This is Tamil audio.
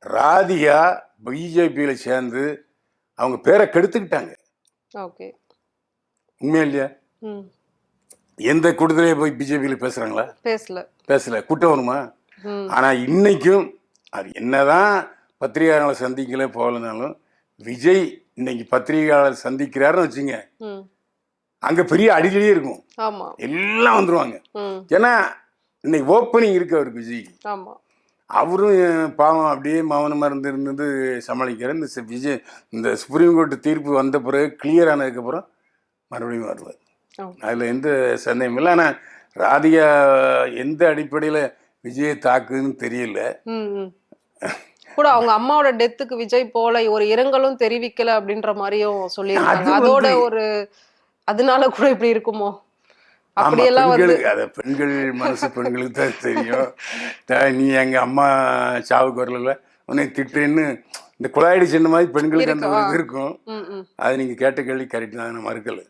ராதிகா பிஜேபியில சேர்ந்து அவங்க பேரை கெடுத்துக்கிட்டாங்க. ஓகே. உண்மையா இல்லையா? எந்த கூட்டத்திலே போய் பிஜேபியில பேசுறாங்களா? பேசல. கூட்டம் வருமா? ஆனா இன்னைக்கும் அது என்னதான் பத்திரிகையாளர்களை சந்திக்கல போகலனாலும் விஜய் இன்னைக்கு பத்திரிகையாளர் சந்திக்கிறாருன்னு வச்சுங்க, அங்க பெரிய அடிக்கடியே இருக்கும். எல்லாம் வந்துருவாங்க. ஏன்னா இன்னைக்கு ஓப்பனிங் இருக்கு அவருக்கு விஜய்க்கு. அவரும் பாவம் அப்படியே மௌனமா இருந்து சமாளிக்கிறார். இந்த விஜய் இந்த சுப்ரீம் கோர்ட் தீர்ப்பு வந்த பிறகு கிளியர் ஆனதுக்கு அப்புறம் மறுபடியும் வருவார். அதுல எந்த சந்தேகம் இல்லை. ஆனா ராதிகா எந்த அடிப்படையில விஜயை தாக்குன்னு தெரியல. கூட அவங்க அம்மாவோட டெத்துக்கு விஜய் போல ஒரு இரங்கலும் தெரிவிக்கல அப்படின்ற மாதிரியும் சொல்லியிருக்காங்க. அதோட ஒரு அதனால கூட இப்படி இருக்குமோ? அப்படியெல்லாம் அத பெண்கள் மனசு பெண்களுக்கு தான் தெரியும். நீ எங்க அம்மா சாவுக்கு வரல உன்னை திட்டுன்னு இந்த குழாயடி சின்ன மாதிரி பெண்களுக்கு அந்த ஒரு இது இருக்கும். அது நீங்க கேட்ட கேள்வி கரெக்ட் தான், மறுக்கல.